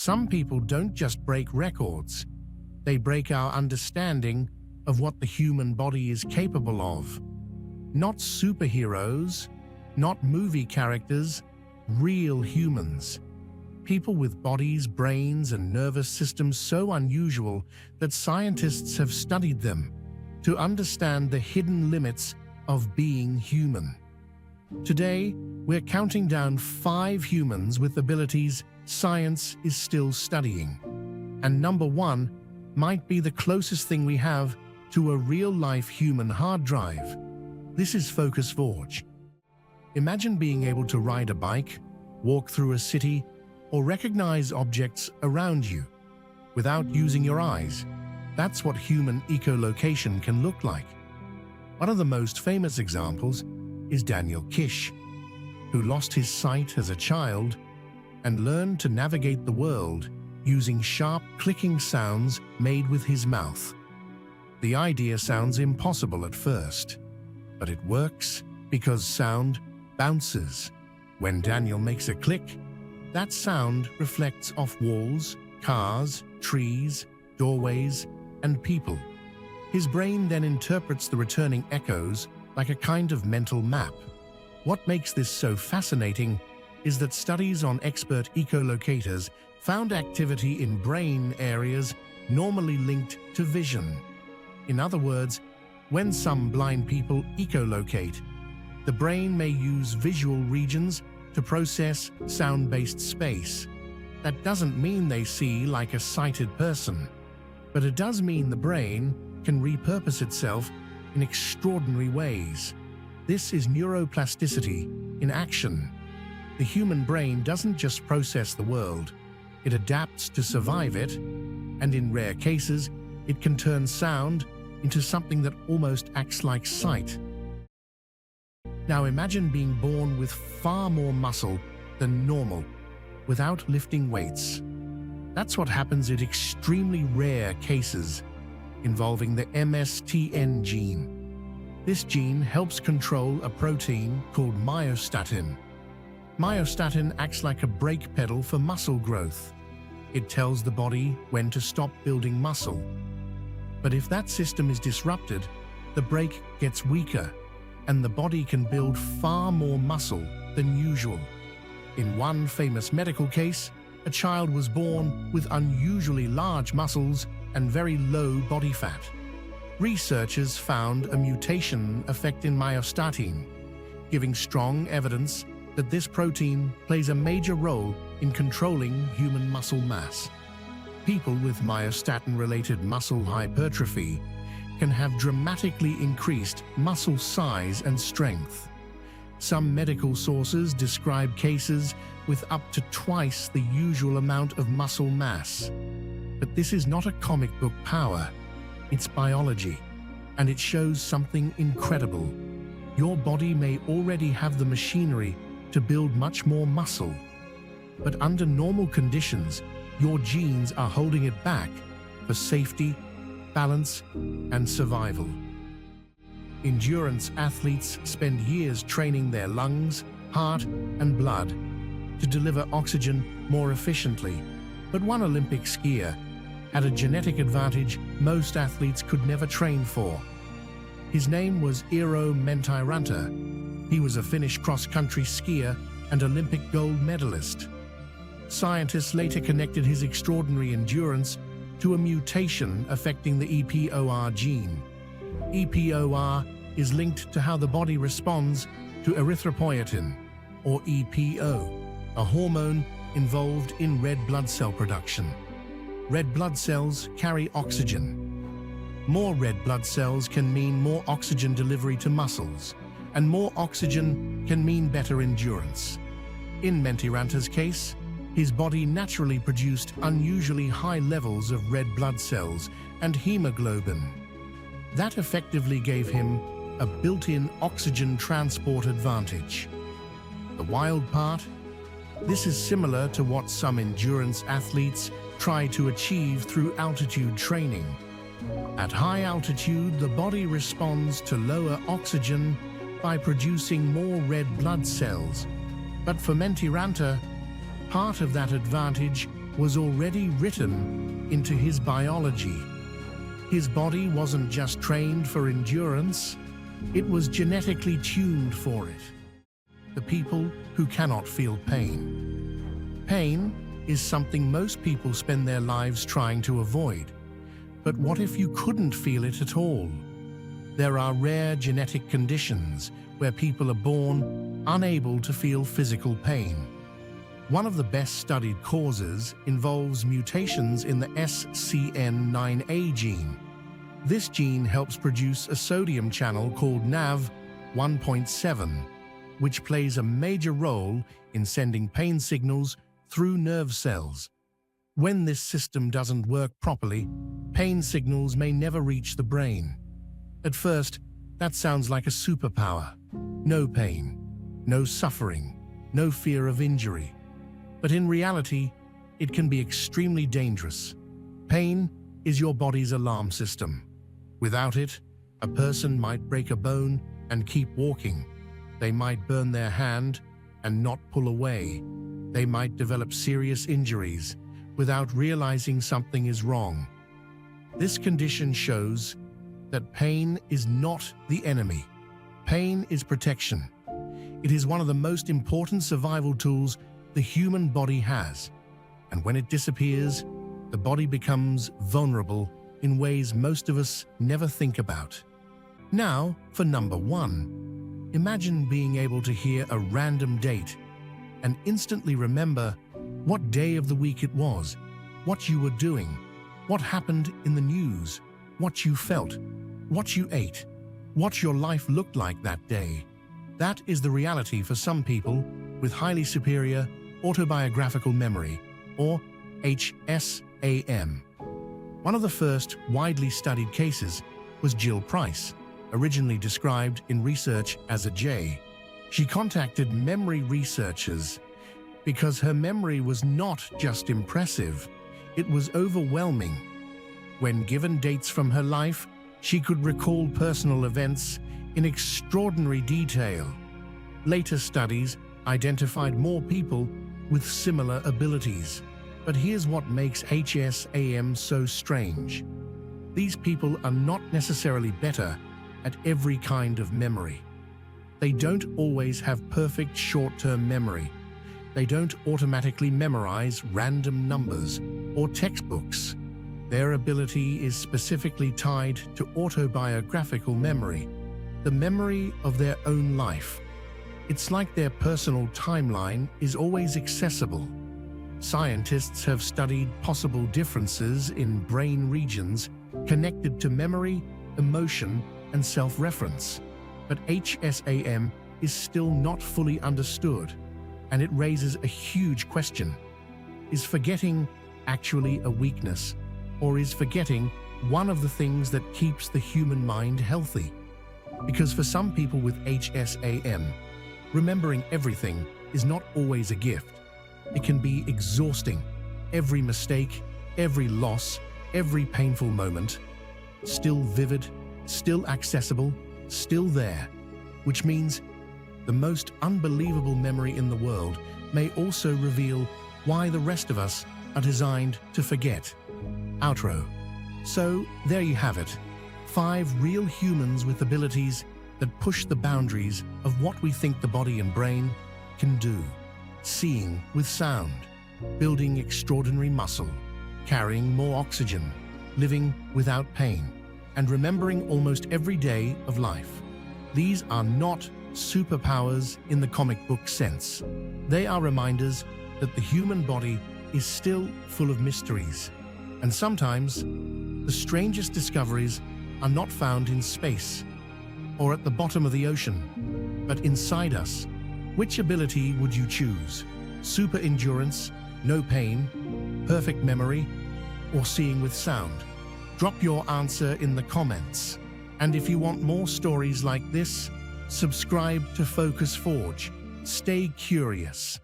Some people don't just break records, they break our understanding of what the human body is capable of. Not superheroes, not movie characters, real humans. People with bodies, brains, and nervous systems so unusual that scientists have studied them to understand the hidden limits of being human. Today, we're counting down 5 humans with abilities science is still studying. And number 1 might be the closest thing we have to a real-life human hard drive. This is Focus Forge. Imagine being able to ride a bike, walk through a city, or recognize objects around you without using your eyes. That's what human echolocation can look like. One of the most famous examples is Daniel Kish, who lost his sight as a child and learned to navigate the world using sharp clicking sounds made with his mouth. The idea sounds impossible at first, but it works because sound bounces. When Daniel makes a click, that sound reflects off walls, cars, trees, doorways, and people. His brain then interprets the returning echoes like a kind of mental map. What makes this so fascinating is that studies on expert echolocators found activity in brain areas normally linked to vision. In other words, when some blind people echolocate, the brain may use visual regions to process sound-based space. That doesn't mean they see like a sighted person, but it does mean the brain can repurpose itself in extraordinary ways. This is neuroplasticity in action. The human brain doesn't just process the world, it adapts to survive it, and in rare cases, it can turn sound into something that almost acts like sight. Now imagine being born with far more muscle than normal, without lifting weights. That's what happens in extremely rare cases involving the myostatin gene. This gene helps control a protein called myostatin. Myostatin acts like a brake pedal for muscle growth. It tells the body when to stop building muscle. But if that system is disrupted, the brake gets weaker, and the body can build far more muscle than usual. In one famous medical case, a child was born with unusually large muscles and very low body fat. Researchers found a mutation affecting myostatin, giving strong evidence that this protein plays a major role in controlling human muscle mass. People with myostatin-related muscle hypertrophy can have dramatically increased muscle size and strength. Some medical sources describe cases with up to twice the usual amount of muscle mass. But this is not a comic book power, it's biology, and it shows something incredible. Your body may already have the machinery to build much more muscle, but under normal conditions, your genes are holding it back for safety, balance, and survival. Endurance athletes spend years training their lungs, heart, and blood to deliver oxygen more efficiently. But one Olympic skier had a genetic advantage most athletes could never train for. His name was Eero Mentiranta. He was a Finnish cross-country skier and Olympic gold medalist. Scientists later connected his extraordinary endurance to a mutation affecting the EPOR gene. EPOR is linked to how the body responds to erythropoietin, or EPO, a hormone involved in red blood cell production. Red blood cells carry oxygen. More red blood cells can mean more oxygen delivery to muscles, and more oxygen can mean better endurance. In Mentiranta's case, his body naturally produced unusually high levels of red blood cells and hemoglobin. That effectively gave him a built-in oxygen transport advantage. The wild part? This is similar to what some endurance athletes try to achieve through altitude training. At high altitude, the body responds to lower oxygen by producing more red blood cells. But for Mentiranta, part of that advantage was already written into his biology. His body wasn't just trained for endurance, it was genetically tuned for it. The people who cannot feel pain. Pain is something most people spend their lives trying to avoid. But what if you couldn't feel it at all? There are rare genetic conditions where people are born unable to feel physical pain. One of the best studied causes involves mutations in the SCN9A gene. This gene helps produce a sodium channel called NaV1.7, which plays a major role in sending pain signals through nerve cells. When this system doesn't work properly, pain signals may never reach the brain. At first, that sounds like a superpower. No pain, no suffering, no fear of injury. But in reality, it can be extremely dangerous. Pain is your body's alarm system. Without it, a person might break a bone and keep walking. They might burn their hand and not pull away. They might develop serious injuries without realizing something is wrong. This condition shows that pain is not the enemy. Pain is protection. It is one of the most important survival tools the human body has. And when it disappears, the body becomes vulnerable in ways most of us never think about. Now, for number 1. Imagine being able to hear a random date and instantly remember what day of the week it was, what you were doing, what happened in the news, what you felt, what you ate, what your life looked like that day. That is the reality for some people with highly superior autobiographical memory, or HSAM. One of the first widely studied cases was Jill Price, originally described in research as a J. She contacted memory researchers because her memory was not just impressive, it was overwhelming. When given dates from her life, she could recall personal events in extraordinary detail. Later studies identified more people with similar abilities. But here's what makes HSAM so strange. These people are not necessarily better at every kind of memory. They don't always have perfect short-term memory. They don't automatically memorize random numbers or textbooks. Their ability is specifically tied to autobiographical memory, the memory of their own life. It's like their personal timeline is always accessible. Scientists have studied possible differences in brain regions connected to memory, emotion, and self-reference. But HSAM is still not fully understood, and it raises a huge question. Is forgetting actually a weakness, or is forgetting one of the things that keeps the human mind healthy? Because for some people with HSAM, remembering everything is not always a gift. It can be exhausting. Every mistake, every loss, every painful moment, still vivid, still accessible, still there, which means the most unbelievable memory in the world may also reveal why the rest of us are designed to forget. Outro. So, there you have it. 5 real humans with abilities that push the boundaries of what we think the body and brain can do. Seeing with sound, building extraordinary muscle, carrying more oxygen, living without pain, and remembering almost every day of life. These are not superpowers in the comic book sense. They are reminders that the human body is still full of mysteries. And sometimes, the strangest discoveries are not found in space or at the bottom of the ocean, but inside us. Which ability would you choose? Super endurance, no pain, perfect memory, or seeing with sound? Drop your answer in the comments. And if you want more stories like this, subscribe to Focus Forge. Stay curious.